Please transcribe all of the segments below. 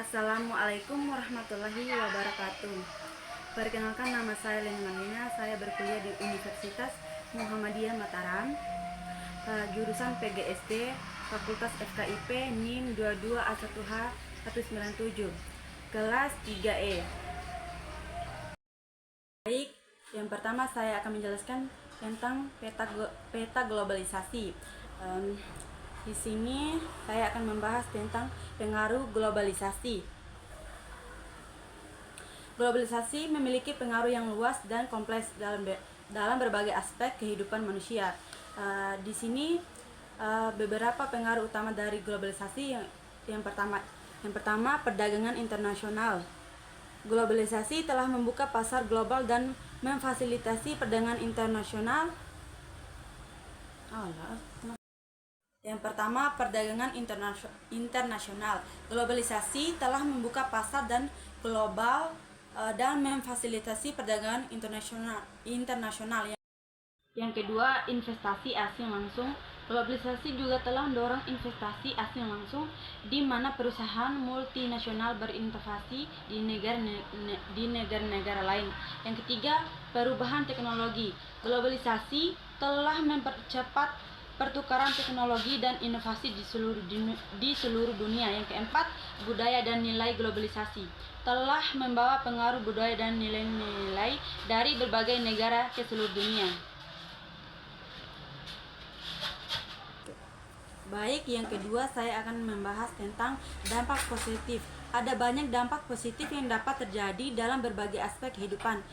Assalamualaikum warahmatullahi wabarakatuh. Perkenalkan, nama saya Leni Manina. Saya berkuliah di Universitas Muhammadiyah Mataram, jurusan PGSD, Fakultas FKIP, NIM 22A1H 197, kelas 3E. Baik, yang pertama saya akan menjelaskan tentang peta globalisasi. Di sini saya akan membahas tentang pengaruh globalisasi. Globalisasi memiliki pengaruh yang luas dan kompleks dalam berbagai aspek kehidupan manusia. Di sini beberapa pengaruh utama dari globalisasi. Yang pertama, perdagangan internasional. Globalisasi telah membuka pasar global dan memfasilitasi perdagangan internasional. Yang pertama, perdagangan internasional. Globalisasi telah membuka pasar dan global dan memfasilitasi perdagangan internasional. Yang kedua, investasi asing langsung. Globalisasi juga telah mendorong investasi asing langsung, di mana perusahaan multinasional berinvestasi di negara-negara lain. Yang ketiga, perubahan teknologi. Globalisasi telah mempercepat pertukaran teknologi dan inovasi di seluruh dunia. Yang keempat, budaya dan nilai. Globalisasi telah membawa pengaruh budaya dan nilai-nilai dari berbagai negara ke seluruh dunia. Baik, yang kedua saya akan membahas tentang dampak positif. Ada banyak dampak positif yang dapat terjadi dalam berbagai aspek kehidupan.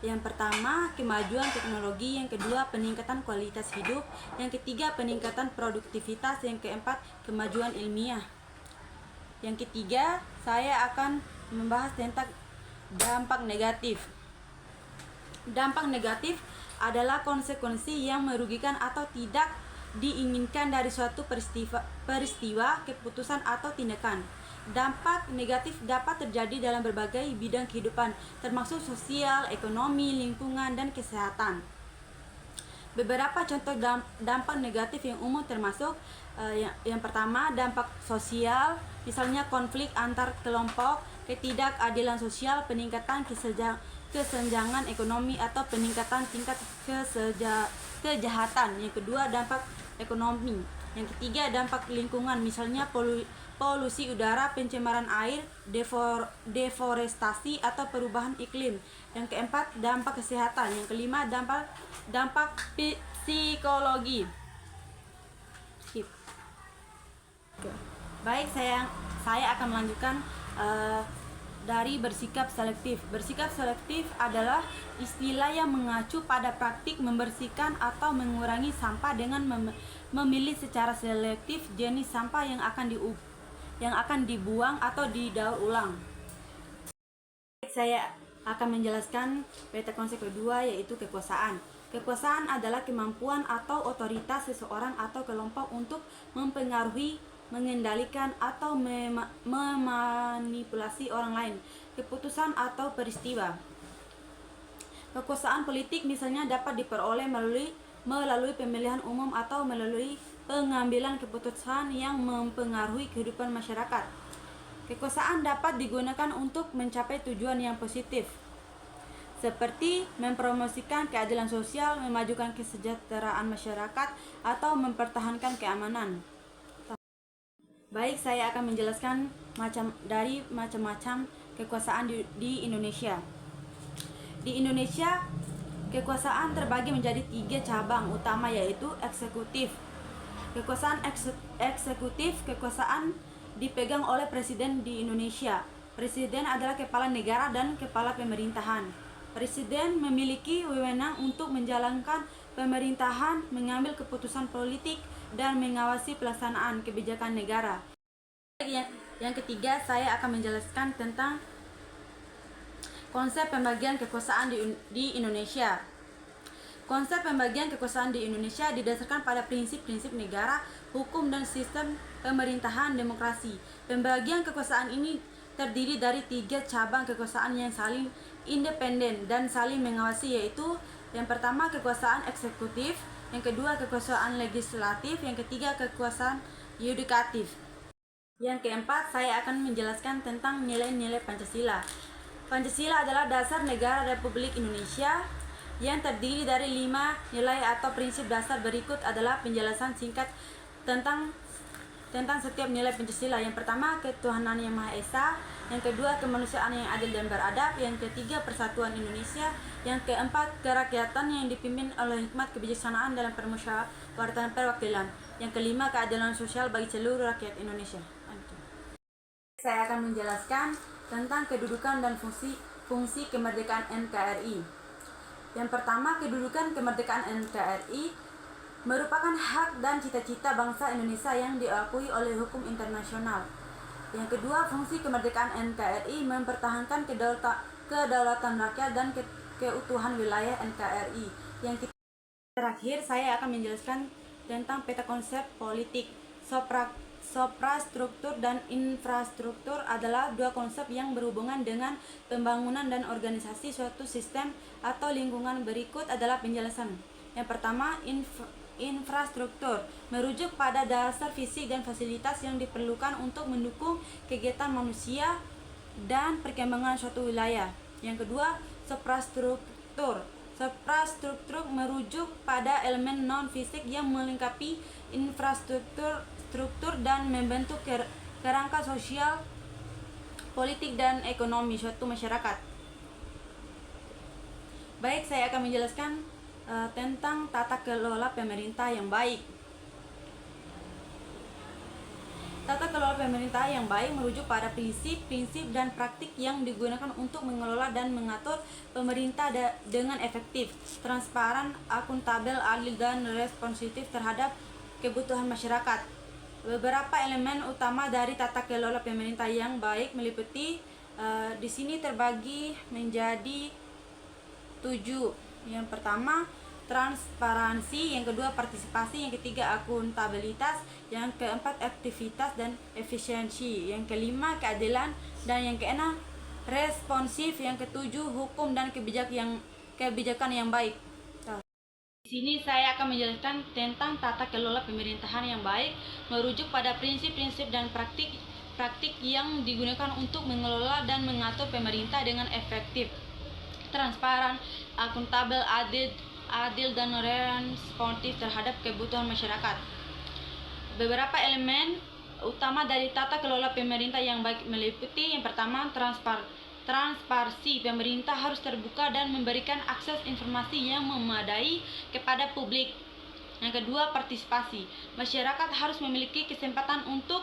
Yang pertama, kemajuan teknologi. Yang kedua, peningkatan kualitas hidup. Yang ketiga, peningkatan produktivitas. Yang keempat, kemajuan ilmiah. Yang ketiga, saya akan membahas tentang dampak negatif. Dampak negatif adalah konsekuensi yang merugikan atau tidak diinginkan dari suatu peristiwa, keputusan atau tindakan. Dampak negatif dapat terjadi dalam berbagai bidang kehidupan, termasuk sosial, ekonomi, lingkungan, dan kesehatan. Beberapa contoh dampak negatif yang umum termasuk yang pertama, dampak sosial, misalnya konflik antar kelompok, ketidakadilan sosial, peningkatan kesenjangan ekonomi, atau peningkatan tingkat kejahatan. Yang kedua, dampak ekonomi. Yang ketiga, dampak lingkungan, misalnya polusi udara, pencemaran air, deforestasi, atau perubahan iklim. Yang keempat, dampak kesehatan. Yang kelima, dampak psikologi. Baik, saya akan melanjutkan dari bersikap selektif. Bersikap selektif adalah istilah yang mengacu pada praktik membersihkan atau mengurangi sampah dengan memilih secara selektif jenis sampah yang akan dibuang atau didaur ulang. Saya akan menjelaskan peta konsep kedua, yaitu kekuasaan. Kekuasaan adalah kemampuan atau otoritas seseorang atau kelompok untuk mempengaruhi, mengendalikan, atau memanipulasi orang lain, keputusan, atau peristiwa. Kekuasaan politik misalnya dapat diperoleh melalui pemilihan umum atau melalui pengambilan keputusan yang mempengaruhi kehidupan masyarakat. Kekuasaan dapat digunakan untuk mencapai tujuan yang positif, seperti mempromosikan keadilan sosial, memajukan kesejahteraan masyarakat, atau mempertahankan keamanan. Baik, saya akan menjelaskan macam-macam kekuasaan di Indonesia. Di Indonesia, kekuasaan terbagi menjadi 3 cabang utama, yaitu eksekutif. Kekuasaan eksekutif, kekuasaan dipegang oleh presiden di Indonesia. Presiden adalah kepala negara dan kepala pemerintahan. Presiden memiliki wewenang untuk menjalankan pemerintahan, mengambil keputusan politik, dan mengawasi pelaksanaan kebijakan negara. Yang ketiga, saya akan menjelaskan tentang konsep pembagian kekuasaan di Indonesia. Konsep pembagian kekuasaan di Indonesia didasarkan pada prinsip-prinsip negara, hukum, dan sistem pemerintahan demokrasi. Pembagian kekuasaan ini terdiri dari 3 cabang kekuasaan yang saling independen dan saling mengawasi, yaitu yang pertama, kekuasaan eksekutif, yang kedua, kekuasaan legislatif, yang ketiga, kekuasaan yudikatif. Yang keempat, saya akan menjelaskan tentang nilai-nilai Pancasila. Pancasila adalah dasar negara Republik Indonesia yang terdiri dari 5 nilai atau prinsip dasar. Berikut adalah penjelasan singkat tentang setiap nilai Pancasila. Yang pertama, ketuhanan yang Maha Esa. Yang kedua, kemanusiaan yang adil dan beradab. Yang ketiga, persatuan Indonesia. Yang keempat, kerakyatan yang dipimpin oleh hikmat kebijaksanaan dalam permusyawaratan perwakilan. Yang kelima, keadilan sosial bagi seluruh rakyat Indonesia. Saya akan menjelaskan tentang kedudukan dan fungsi kemerdekaan NKRI. Yang pertama, kedudukan kemerdekaan NKRI merupakan hak dan cita-cita bangsa Indonesia yang diakui oleh hukum internasional. Yang kedua, fungsi kemerdekaan NKRI mempertahankan kedaulatan rakyat dan keutuhan wilayah NKRI. Yang terakhir, saya akan menjelaskan tentang peta konsep politik. Suprastruktur dan infrastruktur adalah dua konsep yang berhubungan dengan pembangunan dan organisasi suatu sistem atau lingkungan. Berikut adalah penjelasan. Yang pertama, infrastruktur merujuk pada dasar fisik dan fasilitas yang diperlukan untuk mendukung kegiatan manusia dan perkembangan suatu wilayah. Yang kedua, suprastruktur merujuk pada elemen non-fisik yang melengkapi infrastruktur dan membentuk kerangka sosial, politik, dan ekonomi suatu masyarakat. Baik, saya akan menjelaskan tentang tata kelola pemerintah yang baik. Tata kelola pemerintah yang baik merujuk pada prinsip-prinsip dan praktik yang digunakan untuk mengelola dan mengatur pemerintah dengan efektif, transparan, akuntabel, adil, dan responsif terhadap kebutuhan masyarakat. Beberapa elemen utama dari tata kelola pemerintah yang baik meliputi di sini terbagi menjadi 7. Yang pertama, transparansi. Yang kedua, partisipasi. Yang ketiga, akuntabilitas. Yang keempat, aktivitas dan efisiensi. Yang kelima, keadilan. Dan yang keenam, responsif. Yang ketujuh, hukum dan kebijakan yang baik. Di sini saya akan menjelaskan tentang tata kelola pemerintahan yang baik merujuk pada prinsip-prinsip dan praktik yang digunakan untuk mengelola dan mengatur pemerintah dengan efektif, transparan, akuntabel, adil, dan responsif terhadap kebutuhan masyarakat. Beberapa elemen utama dari tata kelola pemerintah yang baik meliputi yang pertama, transparansi. Pemerintah harus terbuka dan memberikan akses informasi yang memadai kepada publik. Yang kedua, partisipasi. Masyarakat harus memiliki kesempatan untuk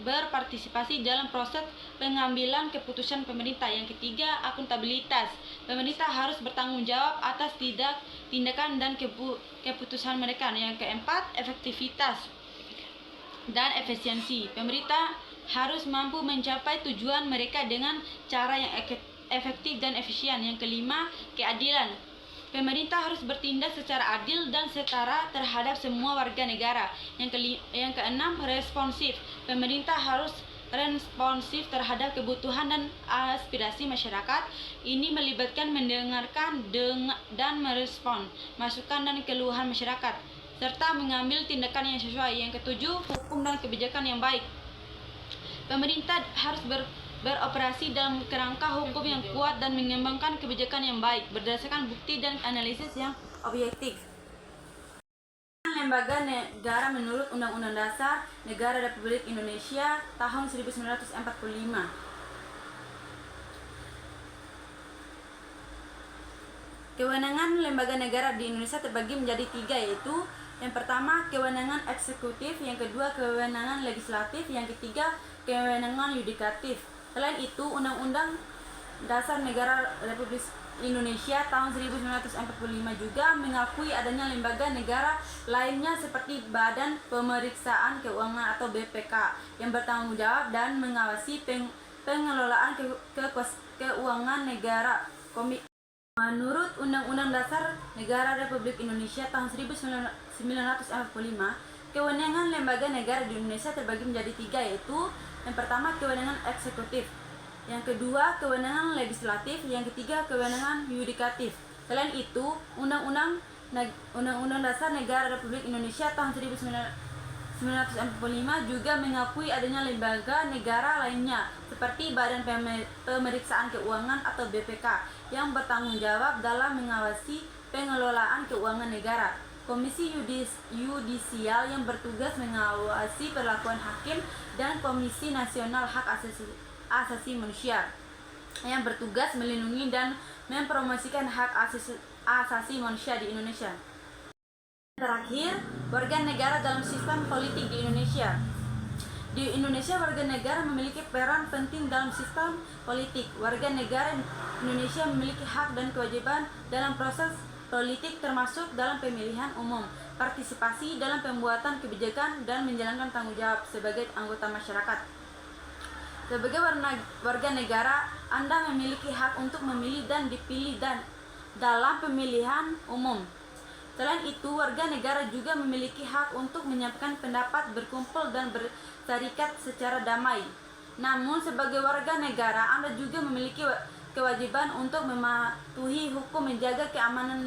berpartisipasi dalam proses pengambilan keputusan pemerintah. Yang ketiga, akuntabilitas. Pemerintah harus bertanggung jawab atas tindakan dan keputusan mereka. Yang keempat, efektivitas dan efisiensi. Pemerintah harus mampu mencapai tujuan mereka dengan cara yang efektif dan efisien. Yang kelima, keadilan. Pemerintah harus bertindak secara adil dan setara terhadap semua warga negara. Yang keenam, responsif. Pemerintah harus responsif terhadap kebutuhan dan aspirasi masyarakat. Ini melibatkan mendengarkan dan merespon masukan dan keluhan masyarakat, serta mengambil tindakan yang sesuai. Yang ketujuh, hukum dan kebijakan yang baik. Pemerintah harus beroperasi dalam kerangka hukum yang kuat dan mengembangkan kebijakan yang baik berdasarkan bukti dan analisis yang objektif. Lembaga negara menurut Undang-Undang Dasar Negara Republik Indonesia tahun 1945. Kewenangan lembaga negara di Indonesia terbagi menjadi 3, yaitu yang pertama, kewenangan eksekutif. Yang kedua, kewenangan legislatif. Yang ketiga, kewenangan yudikatif. Selain itu, Undang-Undang Dasar Negara Republik Indonesia tahun 1945 juga mengakui adanya lembaga negara lainnya seperti Badan Pemeriksaan Keuangan atau BPK yang bertanggung jawab dan mengawasi pengelolaan keuangan negara. Menurut Undang-Undang Dasar Negara Republik Indonesia tahun 1945, kewenangan lembaga negara di Indonesia terbagi menjadi 3, yaitu yang pertama, kewenangan eksekutif. Yang kedua, kewenangan legislatif. Yang ketiga, kewenangan yudikatif. Selain itu, Undang-Undang Dasar Negara Republik Indonesia tahun 1945 juga mengakui adanya lembaga negara lainnya seperti Badan Pemeriksaan Keuangan atau BPK yang bertanggung jawab dalam mengawasi pengelolaan keuangan negara, Komisi Yudisial yang bertugas mengawasi perlakuan hakim, dan Komisi Nasional Hak Asasi Manusia yang bertugas melindungi dan mempromosikan hak asasi manusia di Indonesia. Terakhir, warga negara dalam sistem politik di Indonesia. Di Indonesia, warga negara memiliki peran penting dalam sistem politik. Warga negara Indonesia memiliki hak dan kewajiban dalam proses politik, termasuk dalam pemilihan umum, partisipasi dalam pembuatan kebijakan, dan menjalankan tanggung jawab sebagai anggota masyarakat. Sebagai warga negara, Anda memiliki hak untuk memilih dan dipilih dalam pemilihan umum. Selain itu, warga negara juga memiliki hak untuk menyampaikan pendapat, berkumpul, dan berserikat secara damai. Namun, sebagai warga negara, Anda juga memiliki kewajiban untuk mematuhi hukum, menjaga keamanan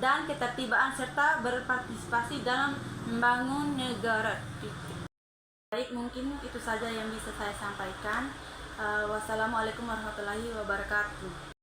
dan ketertiban, serta berpartisipasi dalam membangun negara. Baik, mungkin itu saja yang bisa saya sampaikan. Wassalamualaikum warahmatullahi wabarakatuh.